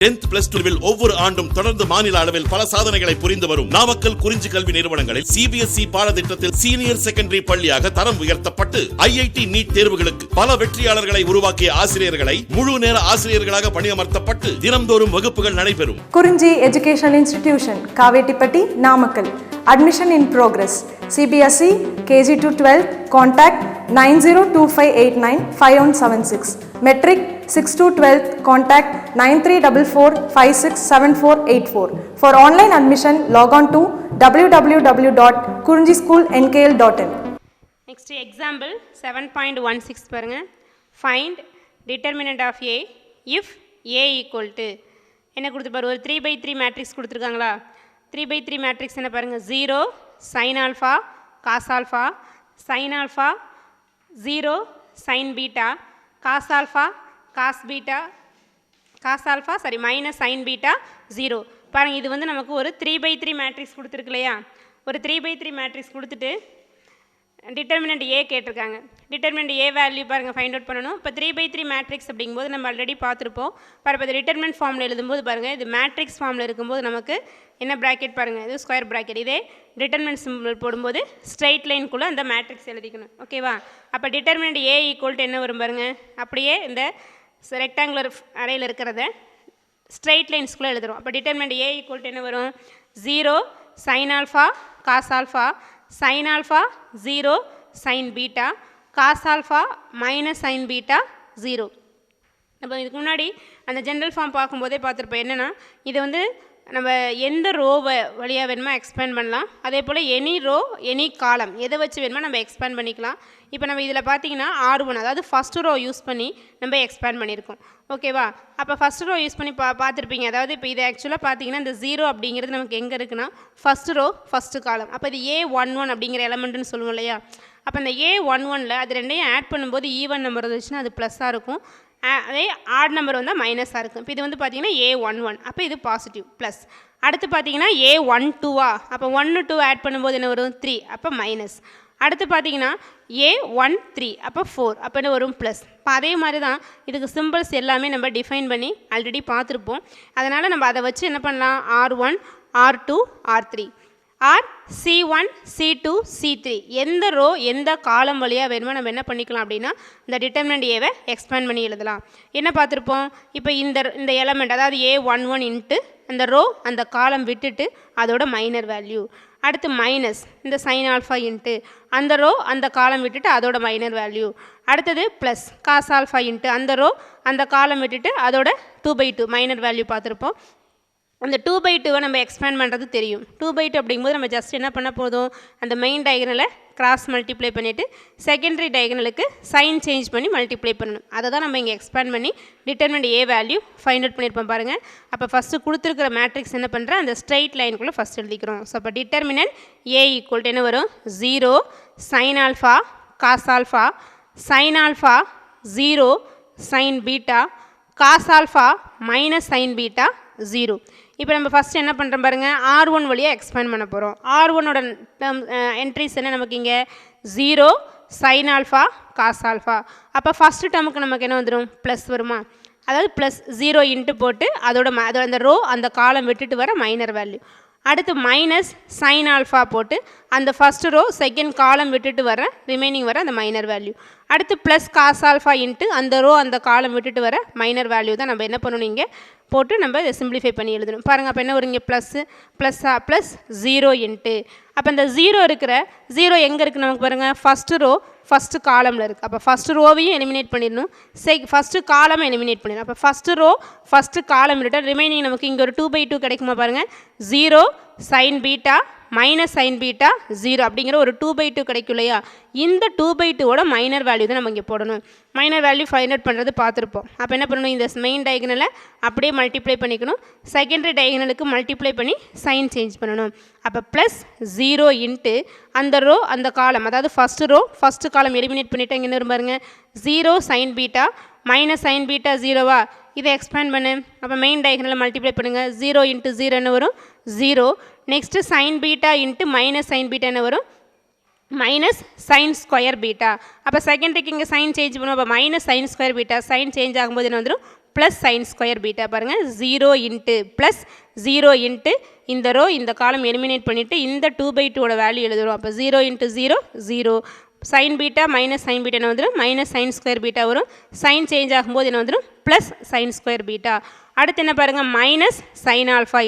10th plus 2 will ஒவ்வொரு ஆண்டும் தொடர்ந்து மாநில அளவில் பல சாதனைகளை புரிந்து வரும் நாமக்கல் குறிஞ்சி கல்வி நிறுவனங்களில் சிபிஎஸ்இ பாடத்திட்டத்தில் சீனியர் செகண்டரி பள்ளியாக தரம் உயர்த்தப்பட்டு ஐஐடி நீட் தேர்வுகளுக்கு பல வெற்றியாளர்களை உருவாக்கிய ஆசிரியர்களை முழு நேர ஆசிரியர்களாக பணியமர்த்தப்பட்டு தினம்தோறும் வகுப்புகள் நடைபெறும். குறிஞ்சி educational institution, Kavettipatti, Namakkal. Admission in progress. CBSE KG to 12. Contact 9025895176. Metric 6 to 12. Contact 9344567484. For online admission, log on to www.kurinjischoolnkl.in. Next example 7.16 பாருங்க. Find determinant of A if A equal to என்ன கொடுத்துருப்பாரு, ஒரு 3/3 மேட்ரிக்ஸ் கொடுத்துருக்காங்களா. 3/3 மேட்ரிக்ஸ் என்ன பாருங்கள், 0 sin alpha cos alpha sin alpha 0 sin beta cos alpha cos beta cos alpha minus sin beta 0. பாருங்கள், இது வந்து நமக்கு ஒரு 3/3 மேட்ரிக்ஸ் கொடுத்துருக்கு இல்லையா. ஒரு 3/3 மேட்ரிக்ஸ் கொடுத்துட்டு டிட்டர்மினன்ட் ஏ கேட்டிருக்காங்க. டிட்டர்மினன்ட் ஏ வேல்யூ பாருங்கள் ஃபைண்ட் அவுட் பண்ணணும். இப்போ 3/3 மேட்ரிக்ஸ் அப்படிங்கும்போது நம்ம ஆல்ரெடி பார்த்துருப்போம். பாருங்கள், இது டிட்டர்மினன்ட் ஃபார்மில் எழுதும்போது பாருங்கள், இது மேட்ரிக்ஸ் ஃபார்மில் இருக்கும்போது நமக்கு என்ன ப்ராக்கெட் பாருங்கள், இது ஸ்கொயர் ப்ராக்கெட். இதே டிட்டர்மினன்ட் சிம்பிள் போடும்போது ஸ்ட்ரைட் லைனுக்குள்ளே அந்த மேட்ரிக்ஸ் எழுதிக்கணும். ஓகேவா. அப்போ டிட்டர்மினன்ட் ஏ ஈக்குவல் டு என்ன வரும் பாருங்கள், அப்படியே இந்த ரெக்டாங்குலர் அறையில் இருக்கிறத ஸ்ட்ரைட் லைன்ஸ்குள்ளே எழுதுறோம். அப்போ டிட்டர்மினன்ட் ஏ ஈக்குவல் டு என்ன வரும், 0 sin alpha cos alpha sin alpha 0 sin beta cos alpha minus sin beta 0. நம்ம இதுக்கு முன்னாடி அந்த ஜென்ரல் ஃபார்ம் பார்க்கும்போதே பார்த்துருப்போம். என்னென்னா, இது வந்து நம்ம எந்த ரோவை வழியாக வேணுமா எக்ஸ்பேண்ட் பண்ணலாம். அதே போல் எனி ரோ எனி காலம் எதை வச்சு வேணுமா நம்ம எக்ஸ்பேண்ட் பண்ணிக்கலாம். இப்போ நம்ம இதில் பார்த்தீங்கன்னா R1, அதாவது ஃபஸ்ட்டு ரோ யூஸ் பண்ணி நம்ம எக்ஸ்பேண்ட் பண்ணியிருக்கோம். ஓகேவா. அப்போ ஃபஸ்ட்டு ரோ யூஸ் பண்ணி பார்த்துருப்பீங்க. அதாவது இப்போ இது ஆக்சுவலாக பார்த்தீங்கன்னா இந்த 0 அப்படிங்கிறது நமக்கு எங்கே இருக்குன்னா ஃபஸ்ட்டு ரோ ஃபஸ்ட்டு காலம். அப்போ இது A11 அப்படிங்கிற எலமெண்ட்டுன்னு சொல்லுவோம் இல்லையா. அப்போ இந்த A11ல் அது ரெண்டையும் ஆட் பண்ணும்போது ஈவன் நம்பர் இருந்துச்சுன்னா அது ப்ளஸ்ஸாக இருக்கும். அதே ஆட் நம்பர் வந்தால் மைனஸாக இருக்கும். இப்போ இது வந்து பார்த்தீங்கன்னா A11, அப்போ இது பாசிட்டிவ் ப்ளஸ். அடுத்து பார்த்தீங்கன்னா A12, அப்போ 1 2 ஆட் பண்ணும்போது என்ன வரும், 3, அப்போ மைனஸ். அடுத்து பார்த்தீங்கன்னா A13, அப்போ 4, அப்போ என்ன வரும், ப்ளஸ். இப்போ அதே மாதிரி தான் இதுக்கு சிம்பிள்ஸ் எல்லாமே நம்ம டிஃபைன் பண்ணி ஆல்ரெடி பார்த்துருப்போம். அதனால் நம்ம அதை வச்சு என்ன பண்ணலாம், R1 R2 R3 R C1 C2 C3 எந்த ரோ எந்த காலம் வழியாக வேணுமோ நம்ம என்ன பண்ணிக்கலாம் அப்படின்னா இந்த டிட்டர்மினன்ட் ஏவை எக்ஸ்பேண்ட் பண்ணி எழுதலாம். என்ன பார்த்துருப்போம், இப்போ இந்த எலமெண்ட் அதாவது A11 இன்ட்டு அந்த ரோ அந்த காலம் விட்டுட்டு அதோட மைனர் வேல்யூ. அடுத்து மைனஸ் இந்த சைன் ஆல்ஃபா இன்ட்டு அந்த ரோ அந்த காலம் விட்டுட்டு அதோட மைனர் வேல்யூ. அடுத்தது ப்ளஸ் காஸ் ஆல்ஃபா இன்ட்டு அந்த ரோ அந்த காலம் விட்டுட்டு அதோட 2/2 மைனர் வேல்யூ பார்த்துருப்போம். அந்த 2/2 நம்ம எக்ஸ்பேண்ட் பண்ணுறது தெரியும். 2/2 அப்படிங்கும்போது நம்ம ஜஸ்ட் என்ன பண்ண போதும், அந்த மெயின் டயகனலை கிராஸ் மல்டிப்ளை பண்ணிவிட்டு செகண்டரி டயகனலுக்கு சைன் சேஞ்ச் பண்ணி மல்டிப்ளை பண்ணணும். அதை தான் நம்ம இங்கே எக்ஸ்பேண்ட் பண்ணி determinant A value find out பண்ணியிருப்போம் பாருங்கள். அப்போ ஃபஸ்ட்டு கொடுத்துருக்கிற மேட்ரிக்ஸ் என்ன பண்ணுறேன், அந்த ஸ்ட்ரைட் லைனுக்குள்ளே ஃபஸ்ட் எழுதிக்கிறோம். ஸோ அப்போ டிட்டர்மினன்ட் ஏ ஈக்குவல் டு என்ன வரும், 0 sin alpha cos alpha sin alpha 0 sin beta cos alpha minus sin beta 0. இப்போ நம்ம ஃபஸ்ட்டு என்ன பண்ணுறோம் பாருங்கள், R1 வழியாக எக்ஸ்பேண்ட் பண்ண போகிறோம். R1ஓட என்ட்ரிஸ் என்ன நமக்கு இங்கே 0 sin alpha cos alpha. அப்போ ஃபஸ்ட்டு டேர்முக்கு நமக்கு என்ன வந்துடும், ப்ளஸ் வருமா. அதாவது ப்ளஸ் 0 இன்ட்டு போட்டு அதோட அந்த ரோ அந்த காலம் விட்டுட்டு வர மைனர் வேல்யூ. அடுத்து மைனஸ் சைன் ஆல்ஃபா போட்டு அந்த ஃபஸ்ட்டு ரோ செகண்ட் காலம் விட்டுட்டு வர ரிமைனிங் வர அந்த மைனர் வேல்யூ. அடுத்து ப்ளஸ் காஸ் ஆல்ஃபா இன்ட்டு அந்த ரோ அந்த காலம் விட்டுட்டு வர மைனர் வேல்யூ தான் நம்ம என்ன பண்ணணும், இங்கே போட்டு நம்ம இதை சிம்பிளிஃபை பண்ணி எழுதணும். பாருங்கள், அப்போ என்ன வரும், இங்கே ப்ளஸ் 0 இன்ட்டு அப்போ இந்த 0 இருக்கிற 0 எங்கே இருக்குது நமக்கு பாருங்கள், ஃபஸ்ட்டு ரோ ஃபஸ்ட்டு காலமில் இருக்குது. அப்போ ஃபஸ்ட்டு ரோவையும் எலிமினேட் பண்ணிடணும், ஃபஸ்ட்டு காலமை எலிமினேட் பண்ணிடணும். அப்போ ஃபஸ்ட்டு ரோ ஃபஸ்ட்டு காலம் விட்டால் ரிமைனிங் நமக்கு இங்கே ஒரு 2/2 கிடைக்குமா பாருங்கள், 0 sin beta minus sine beta 0 அப்படிங்கிற ஒரு 2/2 கிடைக்கும் இல்லையா. இந்த 2/2ஓட மைனர் வேல்யூ தான் நம்ம இங்கே போடணும். மைனர் வேல்யூ ஃபைண்ட் அவுட் பண்ணுறது பார்த்துருப்போம். அப்போ என்ன பண்ணணும், இந்த மெயின் டயகனலை அப்படியே மல்டிப்ளை பண்ணிக்கணும், செகண்டரி டயகனலுக்கு மல்டிப்ளை பண்ணி சைன் சேஞ்ச் பண்ணணும். அப்போ ப்ளஸ் 0 இன்ட்டு அந்த ரோ அந்த காலம் அதாவது first row first column eliminate பண்ணிவிட்டு இங்கே என்ன பாருங்க, 0 sin beta minus sine beta 0வா, இதை எக்ஸ்பேண்ட் பண்ணு. அப்போ மெயின் டயகனலை மல்டிப்ளை பண்ணுங்கள், 0 இன்ட்டு 0 என்ன வரும், 0. Next sign beta into minus sine beta என்ன வரும், மைனஸ் சைன் ஸ்கொயர் பீட்டா. அப்போ செகண்டரிக்கு இங்கே சைன் சேஞ்ச் பண்ணுவோம், அப்போ minus sine square beta sign change ஆகும்போது என்ன வந்துடும், ப்ளஸ் சைன் ஸ்கொயர் பீட்டா பாருங்கள் 0 இன்ட்டு ப்ளஸ் 0 இன்ட்டு இந்த ரோ இந்த காலம் எலிமினேட் பண்ணிவிட்டு இந்த 2/2 வேல்யூ எழுதுகிறோம். அப்போ 0 into 0 0 sign beta minus sine beta என்ன வந்துடும் மைனஸ் சைன் ஸ்கொயர் பீட்டா வரும். சைன் சேஞ்ச் ஆகும்போது என்ன வந்துடும் ப்ளஸ் சைன் ஸ்கொயர் பீட்டா. அடுத்து என்ன பாருங்கள் மைனஸ் சைன் ஆல்ஃபா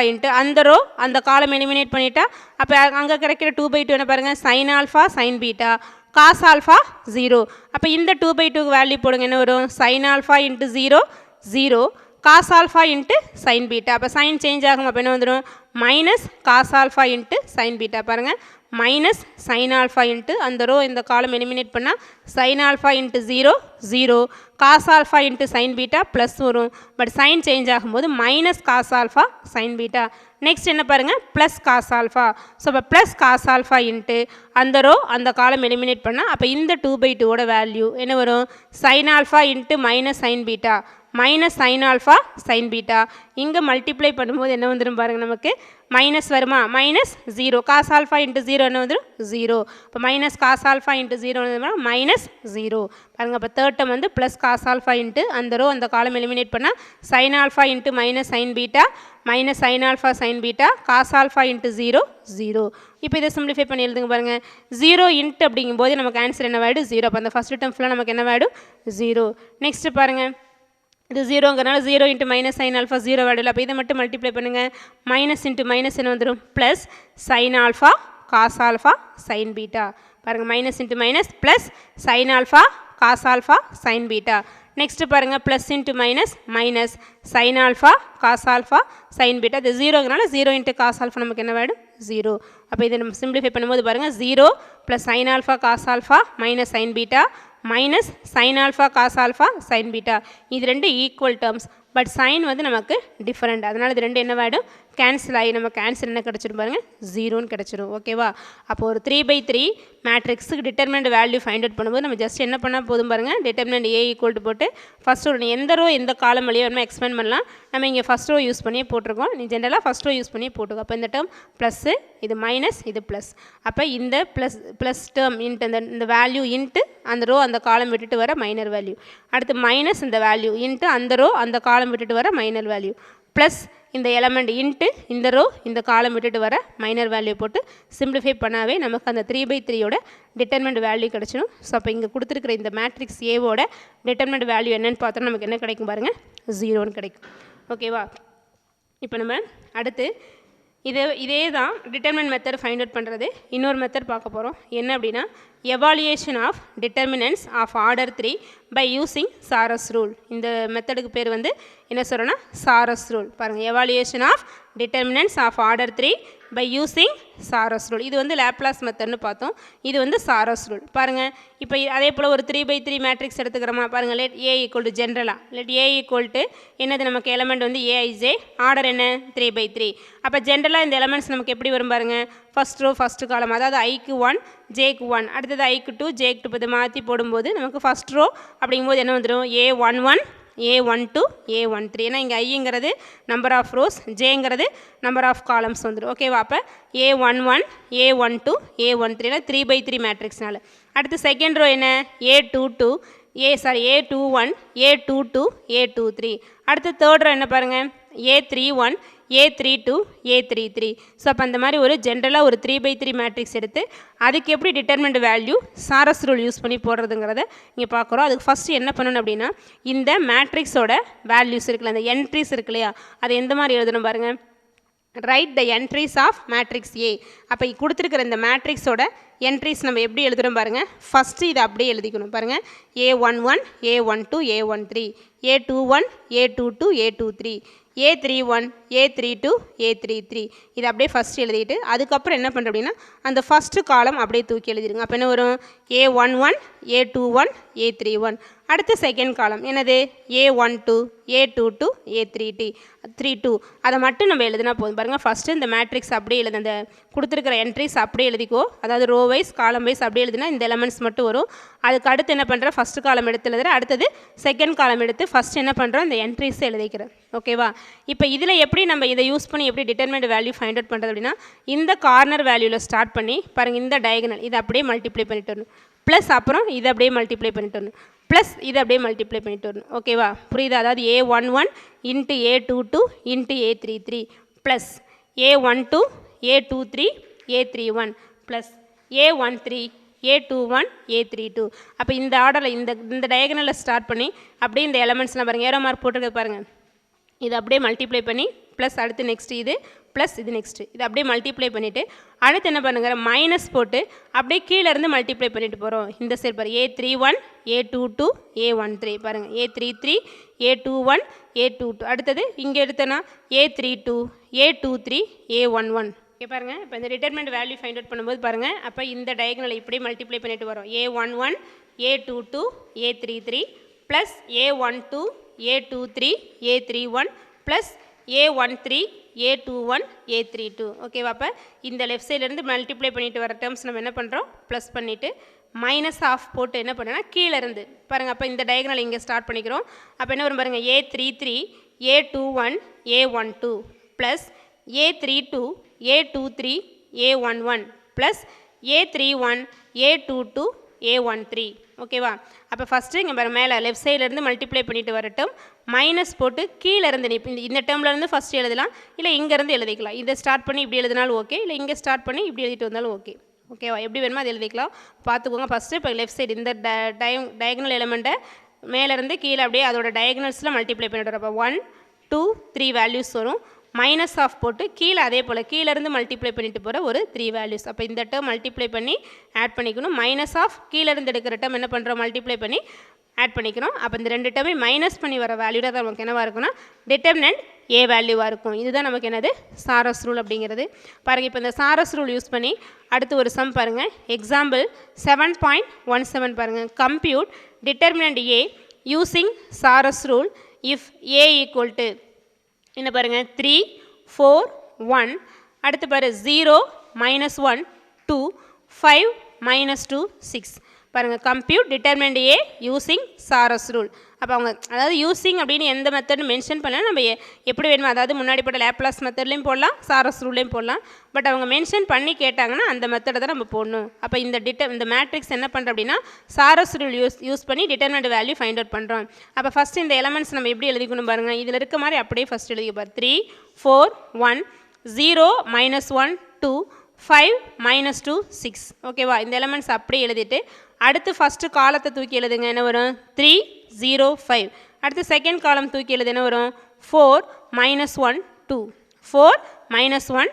இன்ட்டு அந்த ரோ அந்த காலம் எலிமினேட் பண்ணிட்டா அப்போ அங்கே கிடைக்கிற 2/2 என்ன பாருங்கள் sine alpha sine beta cos alpha 0. அப்போ இந்த 2/2 வேல்யூ போடுங்க என்ன வரும் sine alpha into 0 0 cos alpha into sine beta. அப்போ சைன் சேஞ்ச் ஆகும் அப்போ என்ன வந்துடும் minus cos alpha into sine beta பாருங்கள் மைனஸ் சைன் ஆல்ஃபா இன்ட்டு அந்த ரோ இந்த காலம் எலிமினேட் பண்ணால் sine alpha into 0 0 cos alpha into sine beta plus வரும். பட் சைன் சேஞ்ச் ஆகும்போது minus cos alpha sine beta. Next என்ன பாருங்கள் plus cos alpha. So இப்போ plus cos alpha into அந்த row அந்த காலம் எலிமினேட் பண்ணால் அப்போ இந்த 2/2 வேல்யூ என்ன வரும் sine alpha into minus sine beta minus sine alpha sine beta. இங்கே மல்டிப்ளை பண்ணும்போது என்ன வந்துடும் பாருங்கள் நமக்கு மைனஸ் வருமா மைனஸ் 0 காஸ் ஆல்ஃபா இன்ட்டு 0 என்ன வந்துடும் 0. இப்போ மைனஸ் காஸ் ஆல்ஃபா இன்ட்டு 0 வந்து மைனஸ் 0 பாருங்கள். அப்போ தேர்ட் டேர்ம் வந்து ப்ளஸ் காஸ் ஆல்ஃபா இன்ட்டு அந்த ரோ அந்த காலம் எலிமினேட் பண்ணால் sine alpha into minus sine beta minus sine alpha sine beta cos alpha into 0 0. இப்போ இதை சிம்பிளிஃபை பண்ணி எழுதுங்க பாருங்கள் 0 இன்ட்டு அப்படிங்கும்போது நமக்கு ஆன்சர் என்ன ஆகிடும் 0. அப்போ அந்த ஃபஸ்ட்டு டேர்ம் ஃபுல்லாக நமக்கு என்ன ஆகிடும் 0. நெக்ஸ்ட்டு பாருங்கள் இது 0ங்கிறனால 0 இன்ட்டு மைனஸ் சைன் ஆல்ஃபா 0 வேர்டில். அப்போ இதை மட்டும் மல்டிப்ளை பண்ணுங்கள் மைனஸ் இன்ட்டு மைனஸ் என்ன வந்துடும் plus sine alpha cos alpha sine beta பாருங்கள் minus into minus plus sine alpha cos alpha sine beta. Next பாருங்கள் plus into minus minus sine alpha cos alpha sine beta. இது 0ங்கிறனால 0 into cos alpha நமக்கு என்ன வேணும் 0. அப்போ இதை நம்ம சிம்பிளிஃபை பண்ணும்போது பாருங்கள் 0 plus sine alpha cos alpha minus sine beta minus sine alpha cos alpha sine beta. இது ரெண்டு ஈக்குவல் டேர்ம்ஸ் பட் சைன் வந்து நமக்கு டிஃப்ரெண்ட். அதனால் இது ரெண்டு என்ன ஆகிடும் கேன்சல் ஆகி நமக்கு ஆன்சர் என்ன கிடச்சிடும் பாருங்கள் 0ன்னு கிடச்சிடும். ஓகேவா. அப்போ ஒரு 3/3 மேட்ரிக்ஸுக்கு டிட்டர்மினன்ட் வேல்யூ ஃபைண்ட் அவுட் பண்ணும்போது நம்ம ஜஸ்ட் என்ன பண்ணால் போதும் பாருங்கள் டிட்டர்மினன்ட் A ஈக்குவல் டு போட்டு ஃபஸ்ட் ரோ எந்த ரோ எந்த காலம் வழியாக வேணுமோ எக்ஸ்பேண்ட் பண்ணலாம். நம்ம இங்கே ஃபஸ்ட் ரோ யூஸ் பண்ணியே போட்டிருக்கோம். நீ ஜென்ரலாக ஃபஸ்ட் ரோ யூஸ் பண்ணியே போட்டுக்கோ. அப்போ இந்த டேர்ம் ப்ளஸ்ஸு இது மைனஸ் இது ப்ளஸ். அப்போ இந்த ப்ளஸ் டேர்ம் இன்ட்டு இந்த வேல்யூ இன்ட்டு அந்த ரோ அந்த காலம் விட்டுட்டு வர மைனர் வேல்யூ. அடுத்து மைனஸ் இந்த வேல்யூ இன்ட்டு அந்த ரோ அந்த காலம் விட்டுட்டு வர மைனர் வேல்யூ ப்ளஸ் இந்த எலமெண்ட் இன்ட்டு இந்த ரோ இந்த காலம் விட்டுட்டு வர மைனர் வேல்யூ போட்டு சிம்பிளிஃபை பண்ணாவே நமக்கு அந்த 3/3 டிட்டர்மினன்ட் வேல்யூ கிடச்சிடும். ஸோ அப்போ இங்கே கொடுத்துருக்கிற இந்த மேட்ரிக்ஸ் ஏவோட டிட்டர்மினன்ட் வேல்யூ என்னென்னு பார்த்தோன்னா நமக்கு என்ன கிடைக்கும் பாருங்கள் 0ன்னு கிடைக்கும். ஓகேவா. இப்போ நம்ம அடுத்து இதே தான் டிட்டர்மினன்ட் மெத்தட் ஃபைண்ட் அவுட் பண்ணுறது இன்னொரு மெத்தட் பார்க்க போகிறோம். என்ன அப்படின்னா evaluation of determinants of order 3 by using Sarrus rule. இந்த மெத்தடுக்கு பேர் வந்து என்ன சொல்கிறோன்னா சாரஸ் ரூல். பாருங்கள் evaluation of determinants of order 3 by using Sarrus rule. இது வந்து லேப்லாஸ் மெத்தட்னு பார்த்தோம். இது வந்து சாரஸ் ரூல். பாருங்கள் இப்போ அதே போல் ஒரு 3/3 மேட்ரிக்ஸ் எடுத்துக்கிறோமா பாருங்கள். லெட் A ஈக்குவல் டு ஜென்ரலாக லெட் A ஈக்குவல் டு என்னது நமக்கு எலமெண்ட் வந்து AIJ ஆர்டர் என்ன 3/3. அப்போ ஜென்ரலாக இந்த எலமெண்ட்ஸ் நமக்கு எப்படி வரும் பாருங்கள் ஃபஸ்ட் ரோ ஃபஸ்ட்டு காலம் அதாவது ஐக்கு 1 ஜேக்கு 1 அடுத்தது ஐக்கு 2 ஜேக்கு 2 இதை மாற்றி போடும்போது நமக்கு ஃபஸ்ட் ரோ அப்படிங்கும்போது என்ன வந்துடும் A11 A12 A13. ஏன்னா இங்கே ஐங்கிறது நம்பர் ஆஃப் ரோஸ் ஜேங்கிறது நம்பர் ஆஃப் காலம்ஸ் வந்துடும். ஓகேவா. அப்போ A11 A12 A13 3/3 மேட்ரிக்ஸ்னால. அடுத்து செகண்ட் ரோ என்ன A21 A22 A23. அடுத்து தேர்ட் ரோ என்ன பாருங்கள் A31 A32 A33. ஸோ அப்போ அந்த மாதிரி ஒரு ஜென்ரலாக ஒரு 3/3 மேட்ரிக்ஸ் எடுத்து அதுக்கு எப்படி determinant value charas rule use பண்ணி போடுறதுங்கிறத இங்கே பார்க்குறோம். அதுக்கு ஃபஸ்ட்டு என்ன பண்ணணும் அப்படின்னா இந்த மேட்ரிக்ஸோட வேல்யூஸ் இருக்குல்ல அந்த என்ட்ரிஸ் இருக்கு இல்லையா அதை எந்த மாதிரி எழுதணும் பாருங்கள் write the entries of matrix A. அப்போ கொடுத்துருக்கிற இந்த மேட்ரிக்ஸோட என்ட்ரிஸ் நம்ம எப்படி எழுதுகிறோம் பாருங்கள் ஃபஸ்ட்டு இதை அப்படியே எழுதிக்கணும் பாருங்கள் A11 A12 A13 A21 A22 A23 A31 A32 A33 இது அப்படியே ஃபஸ்ட்டு எழுதிட்டு அதுக்கப்புறம் என்ன பண்ணுறோம் அப்படின்னா அந்த ஃபஸ்ட்டு காலம் அப்படியே தூக்கி எழுதிடுங்க. அப்போ என்ன வரும் A11 A21 A31. அடுத்து செகண்ட் காலம் என்னது A12 A22 A32 அதை மட்டும் நம்ம எழுதினா போதும். பாருங்கள் ஃபஸ்ட்டு இந்த மேட்ரிக்ஸ் அப்படியே எழுது அந்த கொடுத்துருக்கிற என்ட்ரிஸ் அப்படியே எழுதிக்கோ. அதாவது ரோ வைஸ் காலம் வைஸ் அப்படியே எழுதினா இந்த எலமெண்ட்ஸ் மட்டும் வரும். அதுக்கு அடுத்து என்ன பண்ணுறேன் ஃபஸ்ட்டு காலம் எடுத்து எழுதுகிறேன். அடுத்தது செகண்ட் காலம் எடுத்து ஃபஸ்ட் என்ன பண்ணுறோம் இந்த என்ட்ரிஸை எழுதிக்கிறேன். ஓகேவா. இப்போ இதில் எப்படி நம்ம இதை யூஸ் பண்ணி எப்படி டிட்டர்மினன்ட் வேல்யூ ஃபைண்ட் அவுட் பண்ணுறது அப்படின்னா இந்த கார்னர் வேல்யூவில் ஸ்டார்ட் பண்ணி பாருங்கள் இந்த டயகனல் இதை அப்படியே மல்டிப்ளை பண்ணிட்டு வரணும் ப்ளஸ் அப்புறம் இதை அப்படியே மல்டிப்ளை பண்ணிட்டு வரணும் ப்ளஸ் இது அப்படியே மல்டிப்ளை பண்ணிட்டு வரணும். ஓகேவா, புரியுதா? அதாவது A11 into A22 into A33 plus A12 A23 A31 plus A13 A21 A32. அப்போ இந்த ஆர்டரில் இந்த டயகனலில் ஸ்டார்ட் பண்ணி அப்படியே இந்த எலமெண்ட்ஸ்லாம் பாருங்கள், ஏரோ மார்க் போட்டுருக்க பாருங்கள், இது அப்படியே மல்டிப்ளை பண்ணி ப்ளஸ் அடுத்து நெக்ஸ்ட் இது ப்ளஸ் இது நெக்ஸ்ட்டு இது அப்படியே மல்டிப்ளை பண்ணிவிட்டு அடுத்து என்ன பண்ணுங்க, மைனஸ் போட்டு அப்படியே கீழேருந்து மல்டிப்ளை பண்ணிட்டு போகிறோம். இந்த சைடு பாருங்கள், A31 A22 A13 பாருங்கள், A33 A21 A22. அடுத்தது இங்கே எடுத்தோன்னா A32 A23 A11. ஓகே பாருங்கள், இப்போ இந்த டிட்டர்மெண்ட் வேல்யூ ஃபைண்ட் அவுட் பண்ணும்போது பாருங்கள், அப்போ இந்த டயகனலை இப்படி மல்டிப்ளை பண்ணிட்டு வரோம். A11 A22 A33 plus A12 A23 A31 plus A13 A21 A32. ஓகேவா, அப்போ இந்த லெஃப்ட் சைட்லேருந்து மல்டிப்ளை பண்ணிட்டு வர டேர்ம்ஸ் நம்ம என்ன பண்ணுறோம், ப்ளஸ் பண்ணிவிட்டு மைனஸ் ஆஃப் போட்டு என்ன பண்ணுறோன்னா கீழேருந்து பாருங்கள், அப்போ இந்த டயகனல் இங்கே ஸ்டார்ட் பண்ணிக்கிறோம். அப்போ என்ன வரும் பாருங்கள், A33 A21 A12 plus A32 A23 A11 plus A31 A22 A13. ஓகேவா, அப்போ ஃபஸ்ட்டு இங்கே பாருங்கள் மேலே லெஃப்ட் சைட்லேருந்து மல்டிப்ளை பண்ணிட்டு வரட்டும், மைனஸ் போட்டு கீழேருந்து இந்த டேர்ம்லேருந்து ஃபஸ்ட்டு எழுதலாம், இல்லை இங்கேருந்து எழுதிக்கலாம். இதை ஸ்டார்ட் பண்ணி இப்படி எழுதினாலும் ஓகே, இல்லை இங்கே ஸ்டார்ட் பண்ணி இப்படி எழுதிட்டு வந்தாலும் ஓகே. ஓகேவா, எப்படி வேணுமோ அது எழுதிக்கலாம். பார்த்துக்கோங்க, ஃபஸ்ட்டு இப்போ லெஃப்ட் சைடு இந்த டயகனல் எலமெண்ட்டை மேலேருந்து கீழே அப்படியே அதோட டயகனல்ஸில் மல்டிப்ளை பண்ணிட்டு வரோம். அப்போ 1 2 3 வேல்யூஸ் வரும், மைனஸ் ஆஃப் போட்டு கீழே அதே போல் கீழேருந்து மல்டிப்ளை பண்ணிட்டு போகிற ஒரு 3 வேல்யூஸ். அப்போ இந்த டேர்ம் மல்டிப்ளை பண்ணி ஆட் பண்ணிக்கணும், மைனஸ் ஆஃப் கீழேருந்து எடுக்கிற டேர்ம் என்ன பண்ணுறோம், மல்டிப்ளை பண்ணி ஆட் பண்ணிக்கணும். அப்போ இந்த ரெண்டு டேர்மே மைனஸ் பண்ணி வர வேல்யூ தான் நமக்கு என்னவாக இருக்குன்னா டிட்டர்மினன்ட் A வேல்யூவாக இருக்கும். இதுதான் நமக்கு என்னது சாரஸ் ரூல் அப்படிங்கிறது. பாருங்கள், இப்போ இந்த சாரஸ் ரூல் யூஸ் பண்ணி அடுத்து ஒரு சம் பாருங்கள். எக்ஸாம்பிள் 7.17 பாருங்கள். Compute determinant A using Sarrus rule if A equal to என்ன பாருங்கள் 3 4 1, அடுத்து பாரு 0 -1 2 5 -2 6. பாருங்கள், compute determinant A using Sarrus rule. அப்போ அவங்க அதாவது யூஸிங் அப்படின்னு எந்த மெத்தட்னு மென்ஷன் பண்ணலாம், நம்ம எப்படி வேணுமோ, அதாவது முன்னாடி போட்ட லேப்லாஸ் மெத்தட்லேயும் போடலாம், சாரஸ் ரூல்லையும் போடலாம். பட் அவங்க மென்ஷன் பண்ணி கேட்டாங்கன்னா அந்த மெத்தடை தான் நம்ம போடணும். அப்போ இந்த மேட்ரிக்ஸ் என்ன பண்ணுறோம் அப்படின்னா சாரஸ் ரூல் யூஸ் பண்ணி டிட்டர்மினன்ட் வேல்யூ ஃபைண்ட் அவுட் பண்ணுறோம். அப்போ ஃபஸ்ட்டு இந்த எலமெண்ட்ஸ் நம்ம எப்படி எழுதிக்கணும் பாருங்கள், இதில் இருக்க மாதிரி அப்படியே ஃபஸ்ட் எழுதி பாரு. 3 4 1 0 -1 2 5 -2 6. ஓகேவா, இந்த எலமெண்ட்ஸ் அப்படியே எழுதிட்டு அடுத்து ஃபஸ்ட்டு காலத்தை தூக்கி எழுதுங்க, என்ன வரும் 3 0 5. அடுத்து செகண்ட் காலம் தூக்கி எழுது, என்ன வரும் 4 -1 2 4 -1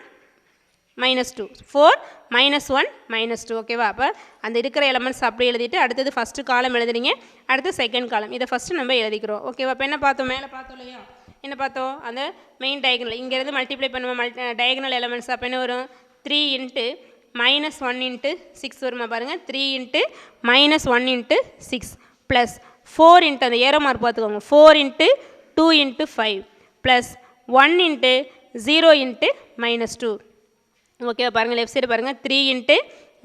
-2 4 -1 -2. ஓகேவா, அப்போ அந்த இருக்கிற எலமெண்ட்ஸ் அப்படி எழுதிட்டு அடுத்தது ஃபஸ்ட்டு காலம் எழுதுறீங்க, அடுத்து செகண்ட் காலம், இதை ஃபஸ்ட்டு நம்ம எழுதிக்கிறோம். ஓகேவா, அப்போ என்ன பார்த்தோம், மேலே பார்த்தோம் இல்லையா, என்ன பார்த்தோம், அந்த மெயின் டயகனல் இங்கேருந்து மல்டிப்ளை பண்ணுவோம் டயகனல் எலமெண்ட்ஸ். அப்போ என்ன வரும் 3 × -1 × 6 வருமா பாருங்கள், 3 × -1 × 6 ப்ளஸ் 4 × அந்த ஏரோ மார்க் பார்த்துக்கோங்க, 4 × 2 × 5 ப்ளஸ் 1 × 0 × -2. ஓகே பாருங்கள், லெஃப்ட் சைடு பாருங்கள் 3 ×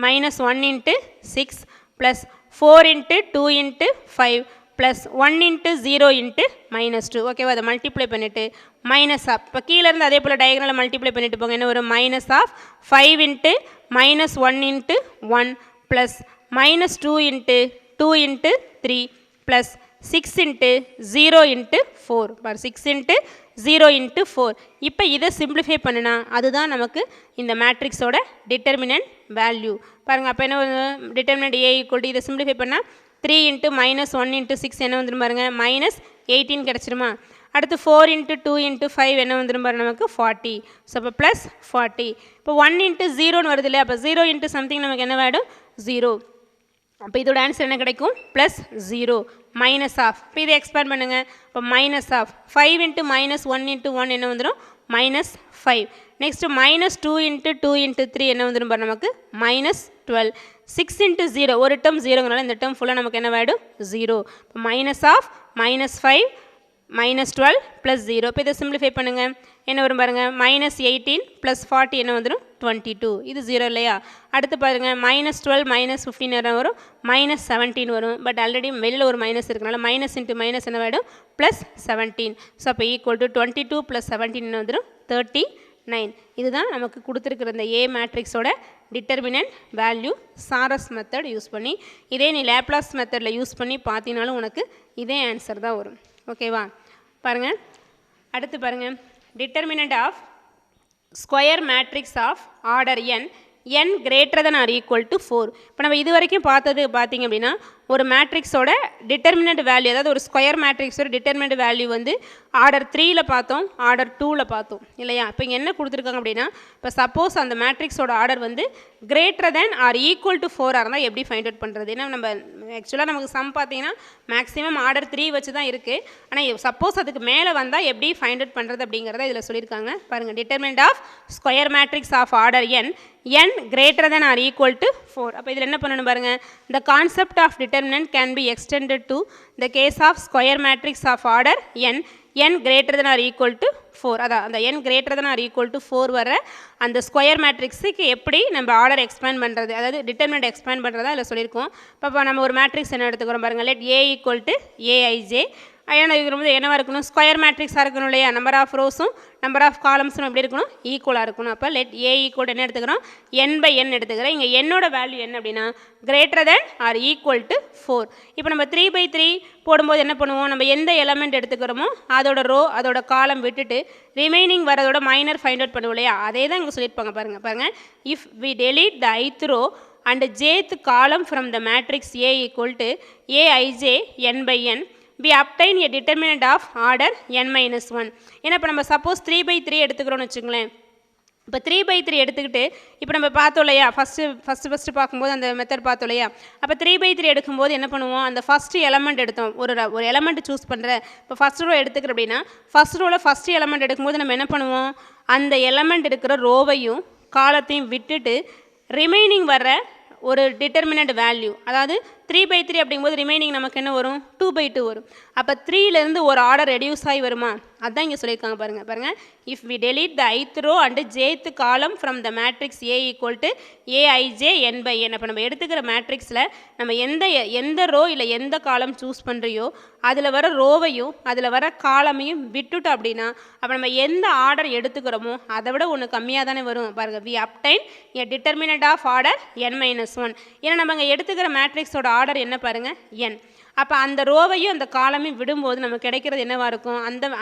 -1 × 6 ப்ளஸ் 4 × 2 × 5 ப்ளஸ் 1 × 0 × -2. ஓகேவா, அதை மல்டிப்ளை பண்ணிவிட்டு மைனஸ் ஆஃப், இப்போ கீழேருந்து அதே போல் டயகனலை மல்டிப்ளை பண்ணிட்டு போங்க, என்ன ஒரு மைனஸ் ஆஃப் 5 × -1 × 1 ப்ளஸ் -2 × 2 × 3 ப்ளஸ் 6 × 0 × 4 பார் 6 × 0 × 4. இப்போ இதை சிம்பிளிஃபை பண்ணினா அதுதான் நமக்கு இந்த மேட்ரிக்ஸோட டிட்டர்மினன்ட் வேல்யூ. பாருங்கள், அப்போ என்ன டிட்டர்மினன்ட் A ஈக்குவல் இதை சிம்பிளிஃபை பண்ணால் 3 × -1 × 6 என்ன வந்துடும் பாருங்கள் -18 கிடச்சிருமா. அடுத்து 4 × 2 × 5 என்ன வந்துடும் பாருங்கள் நமக்கு 40. ஸோ அப்போ ப்ளஸ் 40. இப்போ 1 × 0ன்னு வருது இல்லையா, அப்போ 0 × சம்திங் நமக்கு என்ன வேணும் 0. அப்போ இதோட ஆன்சர் என்ன கிடைக்கும் ப்ளஸ் 0 மைனஸ் ஆஃப். இப்போ இதை எக்ஸ்பேண்ட் பண்ணுங்கள், இப்போ மைனஸ் ஆஃப் 5 × -1 × 1 என்ன வந்துடும் -5. நெக்ஸ்ட்டு -2 × 2 × 3 என்ன வந்துடும் பாரு நமக்கு -12. 6 × 0 ஒரு டேர்ம் 0ங்கனால இந்த டேர்ம் ஃபுல்லாக நமக்கு என்ன வேணும் 0. இப்போ மைனஸ் ஆஃப் -5 -12 ப்ளஸ் 0. இப்போ இதை சிம்பிளிஃபை பண்ணுங்கள், என்ன வரும் பாருங்கள் -18 ப்ளஸ் 40 என்ன வந்துடும் 22. இது 0 இல்லையா. அடுத்து பாருங்கள் -12 -15 என்ன வரும் -17 வரும். பட் ஆல்ரெடி வெளியில் ஒரு மைனஸ் இருக்கனால மைனஸ் இன்ட்டு மைனஸ் என்ன வேணும் +17. ஸோ அப்போ ஈக்குவல் டு 22 + 17 என்ன வந்துடும் 39. 9. இதுதான் நமக்கு கொடுத்துருக்கிற இந்த ஏ மேட்ரிக்ஸோட determinant value charas method use பண்ணி. இதே நீ லேப்லாஸ் மெத்தடில் யூஸ் பண்ணி பார்த்தீங்கனாலும் உனக்கு இதே ஆன்சர் தான் வரும். ஓகேவா? பாருங்கள், அடுத்து பாருங்கள், determinant of square matrix of order n greater than or equal to 4. இப்போ நம்ம இது வரைக்கும் பார்த்தது பார்த்தீங்க அப்படின்னா ஒரு மேட்ரிக்ஸோட டிட்டர்மினன்ட் வேல்யூ, அதாவது ஒரு ஸ்கொயர் மேட்ரிக்ஸோட டிட்டர்மினன்ட் வேல்யூ வந்து ஆர்டர் 3ல் பார்த்தோம், ஆர்டர் 2ல் பார்த்தோம் இல்லையா? இப்போ இங்கே என்ன கொடுத்துருக்காங்க அப்படின்னா, இப்போ சப்போஸ் அந்த மேட்ரிக்ஸோட ஆர்டர் வந்து greater than or equal to 4 இருந்தால் எப்படி ஃபைண்ட் அவுட் பண்ணுறது? ஏன்னா நம்ம ஆக்சுவலாக நமக்கு சம் பார்த்தீங்கன்னா மேக்ஸிமம் ஆர்டர் 3 வச்சு தான் இருக்குது. ஆனால் சப்போஸ் அதுக்கு மேலே வந்தால் எப்படி ஃபைண்ட் அவுட் பண்ணுறது அப்படிங்கிறத இதில் சொல்லியிருக்காங்க. பாருங்கள், determinant of square matrix of order n greater than or equal to 4. அப்போ இதில் என்ன பண்ணணும் பாருங்கள், the concept of determinant can be extended to the case of square matrix of order n greater than or equal to 4. அதான் அந்த n greater than or equal to 4 வர அந்த square மேட்ரிக்ஸுக்கு எப்படி நம்ம ஆர்டர் எக்ஸ்பேண்ட் பண்ணுறது, அதாவது டிட்டர்மினன்ட் எக்ஸ்பேண்ட் பண்ணுறதா அதில் சொல்லியிருக்கோம். இப்போ நம்ம ஒரு மேட்ரிக்ஸ் என்ன எடுத்துக்கிறோம் பாருங்கள், let a equal to aij. ஏன்னா இது ரொம்ப என்னவாக இருக்கணும், ஸ்கொயர் மேட்ரிக்ஸாக இருக்கணும் இல்லையா? நம்பர் ஆஃப் ரோஸும் நம்பர் ஆஃப் காலம்ஸும் எப்படி இருக்கணும், ஈக்குவலாக இருக்கணும். அப்போ லெட் ஏ ஈக்குவல் என்ன எடுத்துக்கிறோம், n/n எடுத்துக்கிறேன். இங்கே என்னோட வேல்யூ என்ன அப்படின்னா greater than or equal to 4. இப்போ நம்ம 3/3 போடும்போது என்ன பண்ணுவோம், நம்ம எந்த எலமெண்ட் எடுத்துக்கிறோமோ அதோட ரோ அதோட காலம் விட்டுட்டு ரிமைனிங் வரதோட மைனர் ஃபைண்ட் அவுட் பண்ணுவோம் இல்லையா? அதே தான் இங்கே சொல்லியிருப்பாங்க. பாருங்கள், if we delete the ith row and jth column from the matrix A equal to aij n/n, we obtain a determinant of order n-1. ஏன்னா இப்போ நம்ம சப்போஸ் 3/3 எடுத்துக்கிறோன்னு வச்சுங்களேன். இப்போ 3/3 எடுத்துக்கிட்டு இப்போ நம்ம பார்த்தோம் இல்லையா, ஃபஸ்ட்டு பார்க்கும்போது அந்த மெத்தட் பார்த்தோம் இல்லையா? அப்போ 3/3 எடுக்கும்போது என்ன பண்ணுவோம், அந்த ஃபஸ்ட்டு எலமெண்ட் எடுத்தோம், ஒரு எலமெண்ட் சூஸ் பண்ணுறேன். இப்போ ஃபஸ்ட் ரோ எடுத்துக்கிறோம் அப்படின்னா ஃபஸ்ட் ரோவில் ஃபஸ்ட்டு எலமெண்ட் எடுக்கும்போது நம்ம என்ன பண்ணுவோம், அந்த எலமெண்ட் இருக்கிற ரோவையும் காலத்தையும் விட்டுட்டு ரிமைனிங் வர ஒரு டிட்டர்மினன்ட் வேல்யூ, அதாவது 3/3 அப்படிங்கும்போது ரிமைனிங் நமக்கு என்ன வரும், 2/2 வரும். அப்போ 3லேருந்து ஒரு ஆர்டர் ரெடியூஸ் ஆகி வருமா, அதுதான் இங்கே சொல்லியிருக்காங்க. பாருங்கள், if we delete the ith row and jth column from the matrix A equal to aij n/n. அப்போ நம்ம எடுத்துக்கிற மேட்ரிக்ஸில் நம்ம எந்த ரோ இல்லை எந்த காலம் சூஸ் பண்ணுறியோ அதில் வர ரோவையும் அதில் வர காலமையும் விட்டுட்டோம் அப்படின்னா அப்போ நம்ம எந்த ஆர்டர் எடுத்துக்கிறோமோ அதை விட ஒன்று கம்மியாக தானே வரும். பாருங்கள், we obtain a determinant of order n-1. ஏன்னா நம்ம இங்கே எடுத்துக்கிற மேட்ரிக்ஸோட ஆர்டர் என்ன பாருங்கள், n. அப்போ அந்த ரோவையும் அந்த காலமையும் விடும்போது நமக்கு கிடைக்கிறது என்னவாக இருக்கும்,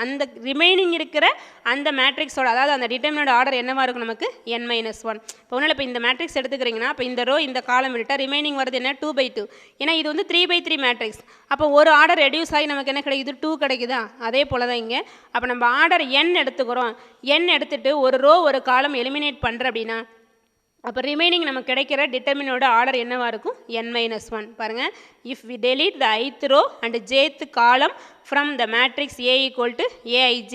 அந்த ரிமைனிங் இருக்கிற அந்த மேட்ரிக்ஸோட, அதாவது அந்த டிட்டர்மினன்ட் ஆர்டர் என்னவாக இருக்கும் நமக்கு n-1. இப்போ ஒன்றும் இப்போ இந்த மேட்ரிக்ஸ் எடுத்துக்கிறீங்கன்னா இப்போ இந்த ரோ இந்த காலம் விட்டால் ரிமைனிங் வருது என்ன 2/2. ஏன்னா இது வந்து 3/3 மேட்ரிக்ஸ். அப்போ ஒரு ஆர்டர் ரெடியூஸ் ஆகி நமக்கு என்ன கிடைக்குது, 2 கிடைக்குதா? அதே போல் தான் இங்கே. அப்போ நம்ம ஆர்டர் n எடுத்துக்கிறோம், n எடுத்துகிட்டு ஒரு ரோ ஒரு காலம் எலிமினேட் பண்ணுற அப்படின்னா அப்போ ரிமைனிங் நமக்கு கிடைக்கிற டிட்டர்மினோட ஆர்டர் என்னவாக இருக்கும், n-1. பாருங்கள், if we delete the ith row and jth column from the matrix A equal to aij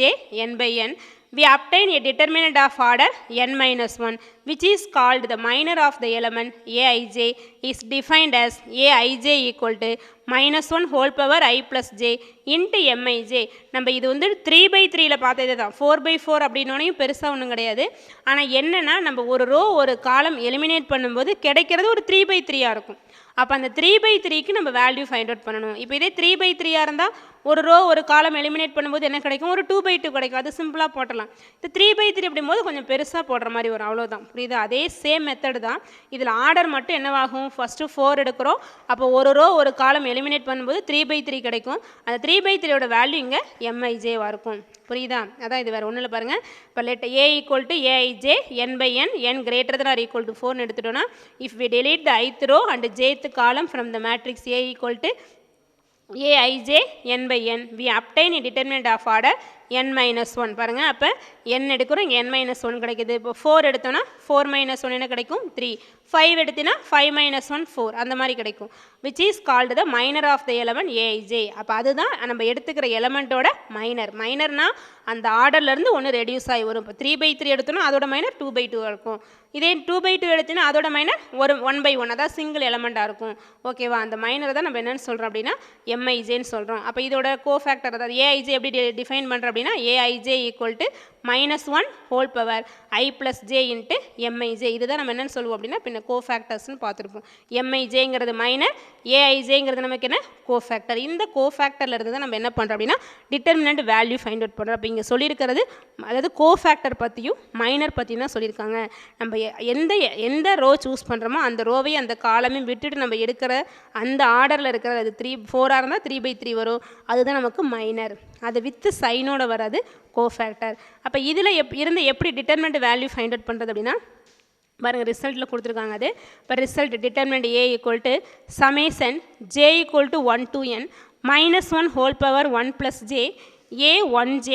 n/n, we obtain a determinant of order n-1, which is called the minor of the element aij, is defined as aij equal to -1 whole power I plus j into mij. நம்ம இது வந்து 3/3ல் பார்த்தது தான், 4/4 அப்படின்னோனையும் பெருசாக ஒன்றும் கிடையாது. ஆனால் என்னென்னா நம்ம ஒரு ரோ ஒரு காலம் எலிமினேட் பண்ணும்போது கிடைக்கிறது ஒரு 3/3 இருக்கும். அப்போ அந்த 3/3க்கு நம்ம வேல்யூ ஃபைண்ட் அவுட் பண்ணணும். இப்போ இதே 3/3 இருந்தால் ஒரு ரோ ஒரு காலம் எலிமினேட் பண்ணும்போது என்ன கிடைக்கும், ஒரு 2/2 கிடைக்கும். அது சிம்பிளாக போட்டலாம். இது 3/3 அப்படிங்கும்போது கொஞ்சம் பெருசாக போடுற மாதிரி வரும், அவ்வளோதான். புரியுதா? அதே சேம் மெத்தடு தான். இதில் ஆர்டர் மட்டும் என்னவாகும், ஃபஸ்ட்டு 4 எடுக்கிறோம், அப்போ ஒரு ரோ ஒரு காலம் எலிமினேட் பண்ணும்போது 3/3 கிடைக்கும். அந்த 3/3யோட வேல்யூ இங்கே mijவாக இருக்கும். புரியுதா? அதான் இது வேறு ஒன்றும் இல்லை. பாருங்கள், இப்போ let a equal to aij n/n, n greater than or equal to 4 எடுத்துட்டோன்னா if we delete the ith row and jth column from the matrix A equal to aij n/n, we obtain a determinant of order n-1. பாருங்கள், அப்போ n எடுக்கிறோம், இங்கே n-1 கிடைக்குது. இப்போ 4 எடுத்தோன்னா 4 - 1 என்ன கிடைக்கும், 3. 5 எடுத்தினா 5 - 1 4, அந்த மாதிரி கிடைக்கும். which is called the minor of the element aij. அப்போ அதுதான் நம்ம எடுத்துக்கிற எலமெண்ட்டோட மைனர்னா அந்த ஆர்டர்லேருந்து ஒன்று ரெடியூஸ் ஆகி வரும். இப்போ 3/3 எடுத்தோன்னா அதோட மைனர் 2/2 இருக்கும். இதே 2/2 எடுத்தினா அதோட மைனர் ஒரு 1/1, அதாவது சிங்கிள் எலமெண்ட்டாக இருக்கும். ஓகேவா? அந்த மைனரை தான் நம்ம என்னென்னு சொல்கிறோம் அப்படின்னா mijன்னு சொல்கிறோம். அப்போ இதோட கோஃபேக்டர், அதாவது aij எப்படி டிஃபைன் பண்ணுறோம் அப்படின்னா aij equal to -1 whole power I + j into MIJ. இதுதான் நம்ம என்னென்னு சொல்லுவோம் அப்படின்னா பின்ன கோஃபேக்டர்ஸ்னு பார்த்துருப்போம். MIJங்கிறது மைனர், AIJங்கிறது நமக்கு என்ன கோஃபேக்டர். இந்த கோஃபேக்டரில் இருந்து தான் நம்ம என்ன பண்ணுறோம் அப்படின்னா டிட்டர்மினன்ட் வேல்யூ ஃபைண்ட் அவுட் பண்ணுறோம். அப்போ இங்கே சொல்லியிருக்கிறது அதாவது கோஃபேக்டர் பற்றியும் மைனர் பற்றியும் தான் சொல்லியிருக்காங்க. நம்ம எந்த ரோ சூஸ் பண்ணுறோமோ அந்த ரோவையும் அந்த காலமையும் விட்டுட்டு நம்ம எடுக்கிற அந்த ஆர்டரில் இருக்கிற அது 4 இருந்தால் 3/3 வரும், அதுதான் நமக்கு மைனர். அது வித்து சைனோட வராது கோஃபேக்டர். அப்போ இதில் இருந்து எப்படி டிட்டர்மினன்ட் வேல்யூ ஃபைண்ட் அவுட் பண்ணுறது அப்படின்னா பாருங்கள், ரிசல்ட்டில் கொடுத்துருக்காங்க. அது இப்போ result determinant A = summation j = 1 to n -1 whole power 1 + j A1j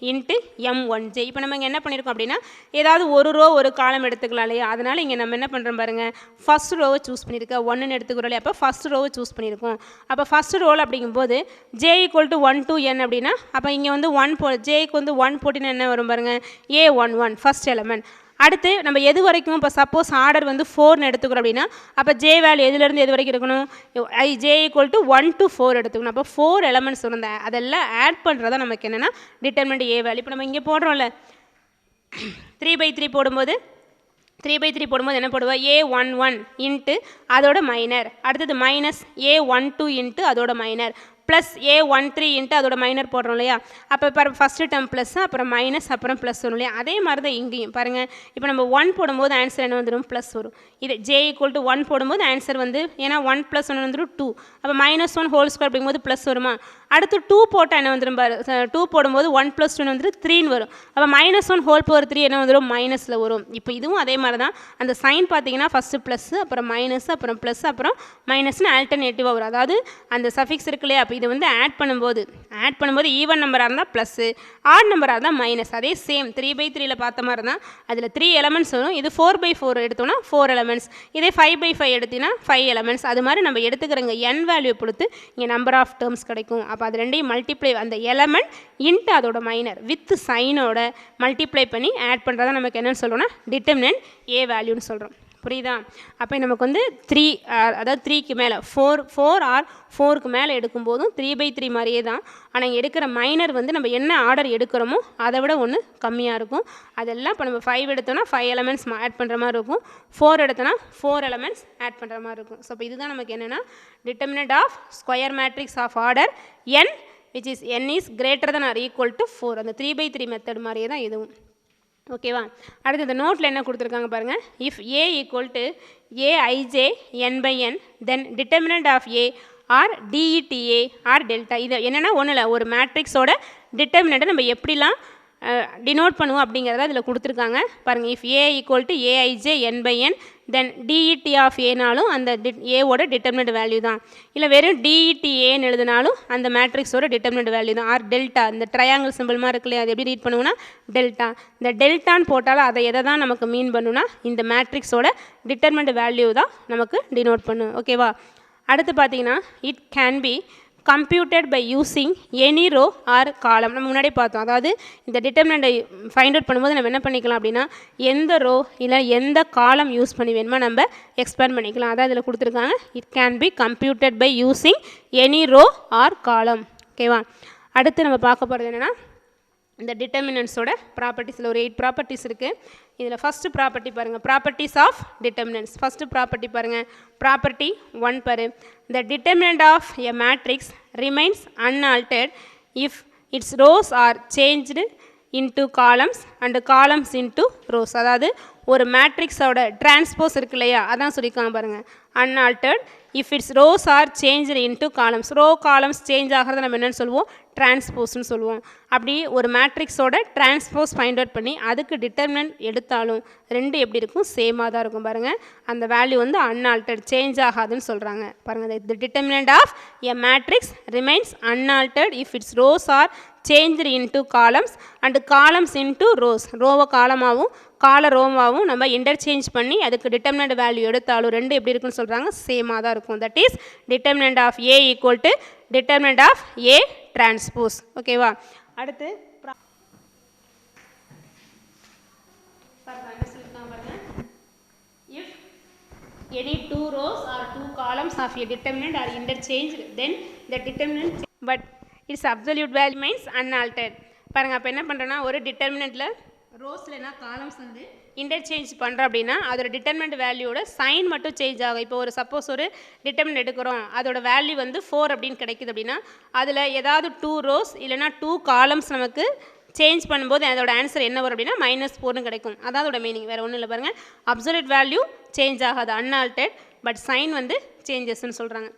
into M1j. இப்போ நம்ம இங்கே என்ன பண்ணியிருக்கோம் அப்படின்னா ஏதாவது ஒரு ரோ ஒரு காலம் எடுத்துக்கலாம் இல்லையா, அதனால் இங்கே நம்ம என்ன பண்ணுறோம் பாருங்கள், ஃபஸ்ட் ரோவை சூஸ் பண்ணியிருக்கோம். 1ன்னு எடுத்துக்கிறோம் இல்லையா, அப்போ ஃபஸ்ட் ரோவை சூஸ் பண்ணியிருக்கோம். அப்போ ஃபஸ்ட் ரோல் அப்படிங்கும்போது j = 1 to n அப்படின்னா அப்போ இங்கே வந்து 1 ஜேக்கு வந்து 1 போட்டினா என்ன வரும் பாருங்கள், A11 ஃபஸ்ட் எலமெண்ட். அடுத்து நம்ம எது வரைக்கும் இப்போ சப்போஸ் ஆர்டர் வந்து 4ன்னு எடுத்துக்கிறோம் அப்படின்னா அப்போ ஜே வேல்யூ எதுலேருந்து எது வரைக்கும் இருக்கணும், j = 1 to 4 எடுத்துக்கணும். அப்போ 4 எலமெண்ட்ஸ் வரும், அதெல்லாம் ஆட் பண்ணுறதா நமக்கு என்னென்னா டிட்டர்மினன்ட் A வேல்யூ. இப்போ நம்ம இங்கே போடுறோம்ல 3/3 போடும்போது என்ன போடுவோம், A11 இன்ட்டு அதோட மைனர், அடுத்தது -A12 இன்ட்டு அதோட மைனர் ப்ளஸ் A13 இன்ட்டு அதோட மைனர் போடுறோம் இல்லையா. அப்போ இப்போ ஃபஸ்ட்டு டேர்ம் ப்ளஸ் அப்புறம் மைனஸ் அப்புறம் ப்ளஸ் வரும் இல்லையா. அதே மாதிரி தான் இங்கேயும் பாருங்கள், இப்போ நம்ம 1 போடும்போது ஆன்சர் என்ன வந்துடும், ப்ளஸ் வரும். இது j = 1 போடும்போது ஆன்சர் வந்து ஏன்னா 1 + 1 வந்துடும் 2, அப்போ -1 ஹோல் ஸ்கொயர் அப்படிங்கும்போது ப்ளஸ் வருமா. அடுத்து 2 போட்டால் என்ன வந்துடும் பாரு, 2 போடும்போது 1 + 2 வந்துட்டு 3ன்னு வரும். அப்போ -1 ஹோல் பவர் 3 என்ன வந்துடும், மைனஸில் வரும். இப்போ இதுவும் அதே மாதிரி தான், அந்த சைன் பார்த்தீங்கன்னா ஃபஸ்ட்டு ப்ளஸ் அப்புறம் மைனஸ் அப்புறம் ப்ளஸ் அப்புறம் மைனஸ்னு ஆல்டர்னேட்டிவாக வரும். அதாவது அந்த சஃபிக்ஸ் இருக்கு இல்லையா, இது வந்து ஆட் பண்ணும்போது ஈவன் நம்பராக இருந்தால் ப்ளஸ்ஸு, ஆட் நம்பராக இருந்தால் மைனஸ். அதே சேம் 3/3ல் பார்த்த மாதிரி தான், அதில் 3 எலமெண்ட்ஸ் வரும். இது 4/4 எடுத்தோன்னா 4 எலமெண்ட்ஸ், இதே 5/5 எடுத்தினா 5 எலமெண்ட்ஸ். அது மாதிரி நம்ம எடுத்துக்கிறங்க n வேல்யூ பொறுத்து இங்கே நம்பர் ஆஃப் டேர்ம்ஸ் கிடைக்கும். அப்போ அது ரெண்டையும் மல்டிப்ளை, அந்த எலமெண்ட் இன்ட்டு அதோட மைனர் வித் சைனோட மல்டிப்ளை பண்ணி ஆட் பண்ணுறதா நமக்கு என்னென்னு சொல்கிறோன்னா டிட்டர்மினன்ட் A வேல்யூன்னு சொல்கிறோம். புரியுதா. அப்போ நமக்கு வந்து 3 அதாவது 3க்கு மேலே 4 ஆர் 4க்கு மேலே எடுக்கும்போதும் 3/3 மாதிரியே தான். ஆனால் இங்கே எடுக்கிற மைனர் வந்து நம்ம என்ன ஆர்டர் எடுக்கிறோமோ அதை விட ஒன்று கம்மியாக இருக்கும். அதெல்லாம் இப்போ நம்ம 5 எடுத்தோன்னா 5 எலமெண்ட்ஸ் ஆட் பண்ணுற மாதிரி இருக்கும், 4 எடுத்தோன்னா 4 எலமெண்ட்ஸ் ஆட் பண்ணுற மாதிரி இருக்கும். ஸோ இப்போ இதுதான் நமக்கு என்னென்னா determinant of square matrix of order n which is n is greater than or equal to 4. அந்த 3/3 மெத்தட் மாதிரியே தான் இதுவும். ஓகேவா. அடுத்து இந்த நோட்டில் என்ன கொடுத்துருக்காங்க பாருங்கள், if A = Aij n/n then determinant of A or DETA or delta. இது என்னென்னா ஒன்றும் இல்லை, ஒரு மேட்ரிக்ஸோட டிட்டர்மினண்ட்டை நம்ம எப்படிலாம் டினோட் பண்ணுவோம் அப்படிங்கிறத அதில் கொடுத்துருக்காங்க பாருங்கள். If A = Aij n/n then DET of ஏனாலும் அந்த ஏவோட டிட்டர்மினன்ட் வேல்யூ தான், இல்லை வெறும் DETAன்னு எழுதினாலும் அந்த மேட்ரிக்ஸோட டிட்டர்மினன்ட் வேல்யூ தான். ஆர் டெல்டா, இந்த ட்ரையாங்கிள் சிம்பிள் மாதிரி இருக்கு இல்லையா, அது எப்படி ரீட் பண்ணுவோன்னா டெல்டா. இந்த டெல்டான்னு போட்டாலும் அதை எதை தான் நமக்கு மீன் பண்ணுன்னா இந்த மேட்ரிக்ஸோட டிட்டர்மினன்ட் வேல்யூ தான் நமக்கு டினோட் பண்ணும். ஓகேவா. அடுத்து பார்த்தீங்கன்னா it can be computed by using any row or column. நம்ம முன்னாடி பார்த்தோம், அதாவது இந்த டிட்டர்மினண்ட்டை ஃபைண்ட் அவுட் பண்ணும்போது நம்ம என்ன பண்ணிக்கலாம் அப்படின்னா எந்த ரோ இல்லை எந்த காலம் யூஸ் பண்ணி வேணுமா நம்ம எக்ஸ்பேண்ட் பண்ணிக்கலாம். அதான் இதில் கொடுத்துருக்காங்க, it can be computed by using any row or column. ஓகேவா. அடுத்து நம்ம பார்க்க போகிறது என்னென்னா இந்த டிட்டர்மினன்ட்ஸோட ப்ராப்பர்ட்டிஸில் ஒரு 8 ப்ராப்பர்ட்டிஸ் இருக்குது. இதில் ஃபஸ்ட்டு ப்ராப்பர்ட்டி பாருங்கள், properties of determinants. First property பாருங்கள், ப்ராப்பர்ட்டி 1 பாரு, the determinant of a matrix remains unaltered if its rows are changed into columns and columns into rows. அதாவது ஒரு மேட்ரிக்ஸோட டிரான்ஸ்போஸ் இருக்கு இல்லையா, அதான் சொல்லியிருக்காங்க பாருங்கள், unaltered if its rows are changed into columns. Row columns change ஆகிறத நம்ம என்னென்னு சொல்லுவோம், டிரான்ஸ்போஸ்ன்னு சொல்லுவோம். அப்படி ஒரு மேட்ரிக்ஸோட டிரான்ஸ்போஸ் ஃபைண்ட் அவுட் பண்ணி அதுக்கு டிட்டர்மினன்ட் எடுத்தாலும் ரெண்டு எப்படி இருக்கும், சேமாக தான் இருக்கும் பாருங்கள். அந்த வேல்யூ வந்து அன்ஆல்டர்ட், சேஞ்ச் ஆகாதுன்னு சொல்கிறாங்க பாருங்கள். The determinant of a matrix remains unaltered if its rows are changed into columns and columns into rows. ரோவை காலமாகவும் கால ரோமாவும் நம்ம இன்டர்சேஞ்ச் பண்ணி அதுக்கு டிட்டர்மினன்ட் வேல்யூ எடுத்தாலும் ரெண்டு எப்படி இருக்குன்னு சொல்கிறாங்க, சேமாக தான் இருக்கும். That is determinant of A = determinant of A transpose. ஓகேவா. அடுத்து if any two rows or two columns of a determinant are interchanged then the determinant but its absolute value remains unaltered. பாருங்கள் அப்போ என்ன பண்ணுறோன்னா ஒரு டிட்டர்மினண்ட்டில் ரோஸ்லனா காலம்ஸ் வந்து interchange பண்ணுறோம் அப்படின்னா அதோட டிட்டர்மினண்ட் வேல்யூவோட சைன் மட்டும் சேஞ்ச் ஆகும். இப்போ ஒரு சப்போஸ் ஒரு டிட்டர்மினண்ட் எடுக்கிறோம், அதோட வேல்யூ வந்து 4 அப்படின்னு கிடைக்குது அப்படின்னா அதில் ஏதாவது 2 ரோஸ் இல்லைனா 2 காலம்ஸ் நமக்கு சேஞ்ச் பண்ணும்போது அதோட ஆன்சர் என்ன வரும் அப்படின்னா -4ன்னு கிடைக்கும். அதான் அதோட மீனிங், வேறு ஒன்றும் இல்லை. பாருங்கள் அப்சல்யூட் வேல்யூ சேஞ்ச் ஆகாது, அன்ஆல்டர்ட், பட் சைன் வந்து சேஞ்சஸ்ன்னு சொல்கிறாங்க.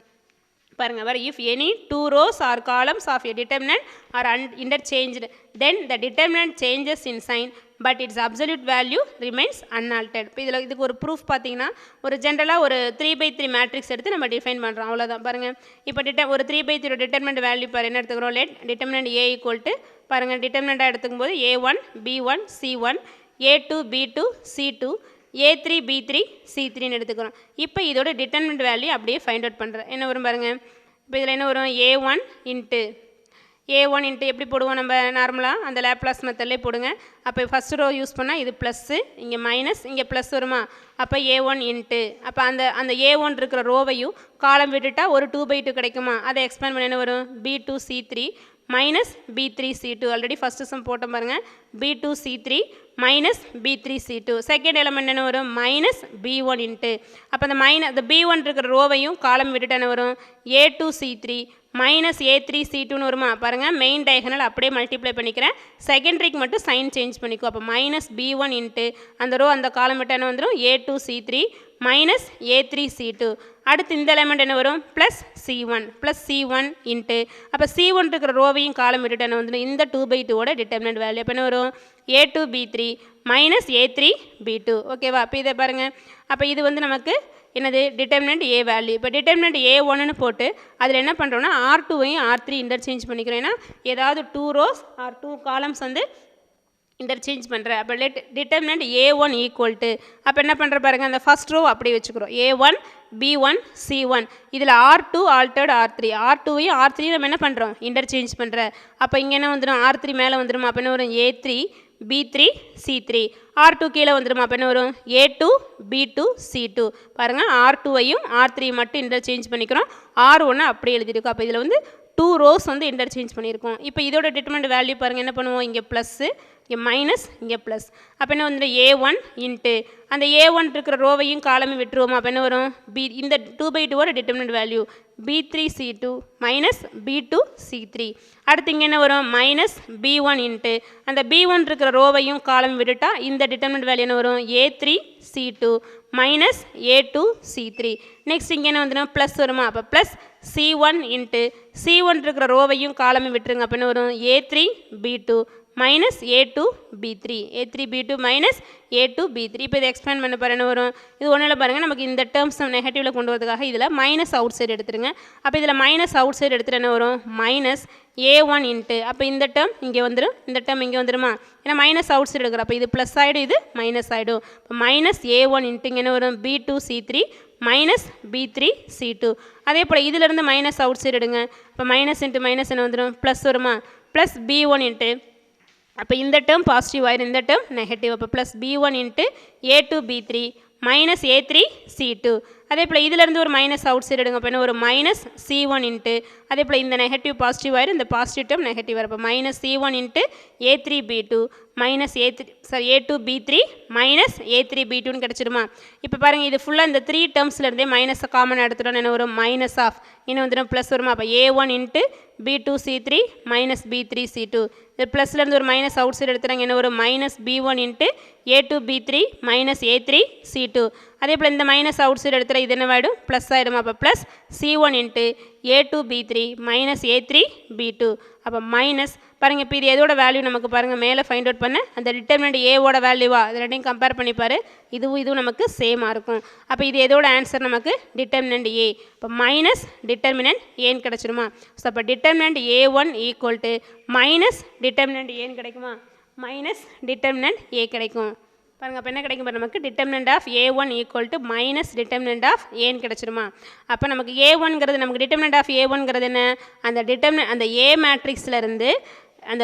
பாருங்கள் வேறு if any 2 rows or columns of a determinant are interchanged then the determinant changes in sign but its absolute value remains unaltered. இப்போ இதில் இதுக்கு ஒரு ப்ரூஃப் பார்த்தீங்கன்னா ஒரு ஜென்ரலாக ஒரு 3/3 மேட்ரிக்ஸ் எடுத்து நம்ம டிஃபைன் பண்ணுறோம், அவ்வளோதான். பாருங்கள் இப்போ ஒரு 3/3 டிட்டர்மினண்ட் வேல்யூ பாரு என்ன எடுத்துக்கிறோம், let determinant A equal to பாருங்கள் டிட்டர்மினண்ட்டாக எடுத்துக்கும் போது A1 B1 C1 A2 B2 C2 A3 B3 C3ன்னு எடுத்துக்கிறோம். இப்போ இதோட டிட்டர்மினண்ட் வேல்யூ அப்படியே ஃபைண்ட் அவுட் பண்ணுறேன். என்ன வரும் பாருங்கள், இப்போ இதில் என்ன வரும், A1 இன்ட்டு எப்படி போடுவோம் நம்ம நார்மலாக அந்த லேப்லாஸ் மெத்தட்லேயே போடுங்க. அப்போ ஃபஸ்ட் ரோ யூஸ் பண்ணால் இது ப்ளஸ்ஸு, இங்கே மைனஸ், இங்கே ப்ளஸ் வருமா, அப்போ A1 இன்ட்டு அப்போ அந்த A1 இருக்கிற ரோவையும் காலம் விட்டுட்டா ஒரு 2/2 கிடைக்குமா, அதை எக்ஸ்பேண்ட் பண்ண என்ன வரும், B2 C3 minus B3 C2. Already first some போட்ட பாருங்கள், B2 C3 minus B3 C2. Second element என்ன வரும், மைனஸ் B1 இன்ட்டு அப்போ அந்த B1 இருக்கிற ரோவையும் காலம் விட்டுட்டு என்ன வரும், A2 C3 மைனஸ் A3 C2ன்னு வருமா. பாருங்கள் மெயின் டயகனல் அப்படியே மல்டிப்ளை பண்ணிக்கிறேன், செகண்டரிக்கு மட்டும் சைன் சேஞ்ச் பண்ணிக்கோ. அப்போ மைனஸ் B1 இன்ட்டு அந்த ரோ அந்த காலம் விட்டு என்ன வந்துடும், A2 C3 minus A3 C2. அடுத்து இந்த எலமெண்ட் என்ன வரும், ப்ளஸ் C1 இன்ட்டு அப்போ C1 இருக்கிற ரோவையும் காலம் விட்டுட்டு என்ன வந்துடும், இந்த 2/2ஓட டிட்டர்மினண்ட் வேல்யூ அப்போ என்ன வரும், A2 B3 minus A3 B2. ஓகேவா. அப்போ இதை பாருங்கள், அப்போ இது வந்து நமக்கு என்னது டிட்டர்மினண்ட் A வேல்யூ. இப்போ டிட்டர்மினண்ட் A1ன்னு போட்டு அதில் என்ன பண்ணுறோன்னா R2வையும் R3 இன்டர்சேஞ்ச் பண்ணிக்கிறோம். ஏன்னா ஏதாவது 2 ரோஸ் ஆர் 2 காலம்ஸ் வந்து இன்டர்சேஞ்ச் பண்ணுறேன். அப்போ let determinant A1 equal to அப்போ என்ன பண்ணுற பாருங்கள், அந்த ஃபஸ்ட் ரோ அப்படியே வச்சுக்கிறோம், A1 B1 C1 இதில் R2 ஆல்டர்ட் R3வையும் R3 நம்ம என்ன பண்ணுறோம், இன்டர்சேஞ்ச் பண்ணுற. அப்போ இங்கே என்ன வந்துடும், R3 மேலே வந்துடுமா, அப்போ என்ன வரும், A3 B3 C3 R2 கீழே வந்துடுமா, அப்போ என்ன வரும், A2 B2 C2. பாருங்கள் R2வையும் R3 மட்டும் இன்டர்சேஞ்ச் பண்ணிக்கிறோம், R1 அப்படியே எழுதியிருக்கோம். அப்போ இதில் வந்து 2 ரோஸ் வந்து இன்டர்சேஞ்ச் பண்ணியிருக்கோம். இப்போ இதோட டிட்டர்மினண்ட் வேல்யூ பாருங்கள், என்ன பண்ணுவோம், இங்கே ப்ளஸ்ஸு, இங்கே மைனஸ், இங்கே ப்ளஸ். அப்போ என்ன வந்து A1 இன்ட்டு அந்த A1 இருக்கிற ரோவையும் காலமே விட்டுருவோமா, அப்போ என்ன வரும், இந்த 2/2ஓட determinant value B3 C2 minus B2 C3. அடுத்து இங்கே என்ன வரும், மைனஸ் B1 இன்ட்டு அந்த B1 இருக்கிற ரோவையும் காலம் விட்டுட்டா இந்த டிட்டர்மினண்ட் வேல்யூ என்ன வரும், A3 C2 minus A2 C3. Next இங்கே என்ன வந்துடும், ப்ளஸ் வருமா, அப்போ ப்ளஸ் C1 இன்ட்டு C1 இருக்கிற ரோவையும் காலமே விட்டுருங்க, அப்போ என்ன வரும், A3 B2 minus A2 B3 minus A2 B3. இப்போ இதை எக்ஸ்பேண்ட் பண்ண பாரு என்ன வரும், இது ஒன்றில் பாருங்கள் நமக்கு இந்த டேர்ம்ஸ் நெகட்டிவில் கொண்டு வரதுக்காக இதில் மைனஸ் அவுட் சைடு எடுத்துருங்க. அப்போ இதில் மைனஸ் அவுட் சைடு எடுத்துகிட்டு என்ன வரும், மைனஸ் A1 இன்ட்டு அப்போ இந்த டேர்ம் இங்கே வந்துடும், இந்த டேர்ம் இங்கே வந்துடுமா, ஏன்னா மைனஸ் அவுட் சைடு எடுக்கிறோம், அப்போ இது ப்ளஸ் ஆகிடும், இது மைனஸ் ஆகிடும். இப்போ மைனஸ் A1 இன்ட்டு இங்கே என்ன வரும், B2 C3 minus B3 C2. அதே போல் இதிலிருந்து மைனஸ் அவுட் சைடு எடுங்க, இப்போ மைனஸ் இன்ட்டு மைனஸ் என்ன வந்துடும், ப்ளஸ் வருமா, ப்ளஸ் B1 இன்ட்டு அப்போ இந்த டேர்ம் பாசிட்டிவ் ஆயிடும், இந்த டேர்ம் நெகட்டிவ். அப்போ plus B1 into A2 B3 minus A3 C2. அதே போல் இதிலேருந்து ஒரு மைனஸ் அவுட் சைடு எடுங்க, அப்போ என்ன ஒரு மைனஸ் C1 இன்ட்டு அதே போல் இந்த நெகட்டிவ் பாசிட்டிவ் ஆயிடும், இந்த பாசிட்டிவ் டேர்ம் நெகட்டிவ் வரும். அப்போ minus C1 into A3 B2 minus A2 B3 minus A3 B2ன்னு கிடச்சிடுமா. இப்போ பாருங்கள் இது ஃபுல்லாக இந்த 3 டேர்ம்ஸ்லேருந்தே மைனஸை காமன் எடுத்துட்டோன்னு என்ன வரும், மைனஸ் ஆஃப் இன்னும் வந்துடும் ப்ளஸ் வருமா. அப்போ A1 into B2 C3 minus B3 C2. இது ப்ளஸ்லேருந்து ஒரு மைனஸ் அவுட் சைடு எடுத்துகிறாங்க, என்ன வரும், minus B1 into A2 B3 minus A3 C2. அதே போல் இந்த மைனஸ் அவுட் சைடு எடுத்துகிற இது என்ன ஆகிடும், ப்ளஸ் ஆகிடும். அப்போ plus C1 into A2 B3 minus A3 B2. அப்போ மைனஸ் பாருங்கள், இப்போ இது எதோட வேல்யூ நமக்கு பாருங்கள் மேலே ஃபைண்ட் அவுட் பண்ண அந்த டிட்டர்மினண்ட் ஏவோட வேல்யூவா, இது ரெண்டையும் கம்பேர் பண்ணிப்பார், இதுவும் நமக்கு சேமாக இருக்கும். அப்போ இது எதோட ஆன்சர் நமக்கு டிட்டர்மினண்ட் A. இப்போ மைனஸ் டிட்டர்மினண்ட் ஏன்னு கிடச்சிருமா. ஸோ அப்போ determinant A1 equal to minus determinant ஏன்னு கிடைக்குமா, மைனஸ் டிட்டர்மினண்ட் A கிடைக்கும். பாருங்கள் அப்போ என்ன கிடைக்கும் பாரு, நமக்கு determinant of A1 equal to minus determinant of ஏன்னு கிடச்சிருமா. அப்போ நமக்கு A1ங்கிறது நமக்கு டிட்டர்மினண்ட் ஆஃப் A1ங்கிறது என்ன, அந்த A மேட்ரிக்ஸ்லேருந்து அந்த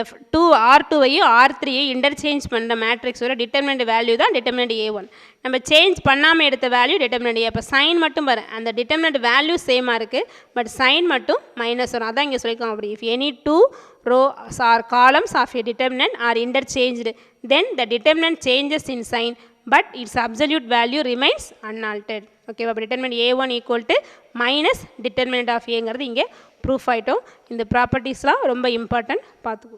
R2வையும் R3ஐயும் இன்டர்சேஞ்ச் பண்ணுற மேட்ரிக்ஸோட டிட்டர்மினண்ட் வேல்யூ தான் டிட்டர்மினண்ட் A1. நம்ம சேஞ்ச் பண்ணாமல் எடுத்த வேல்யூ டிட்டர்மினண்ட் A. அப்போ சைன் மட்டும் பாரு, அந்த டிட்டர்மினண்ட் வேல்யூ சேமாக இருக்குது, பட் சைன் மட்டும் மைனஸ் வரும். அதான் இங்கே சொல்லியிருக்கோம். அப்படி if any 2 rows or columns of a determinant are interchanged, then the determinant changes in sign but its absolute value remains unaltered. Okay, அப்போ determinant a1 equal to minus determinant of a ங்கிறது இங்கே proof ஆகிட்டோம். இந்த ப்ராப்பர்ட்டிஸ்லாம் ரொம்ப important பார்த்துக்கோ.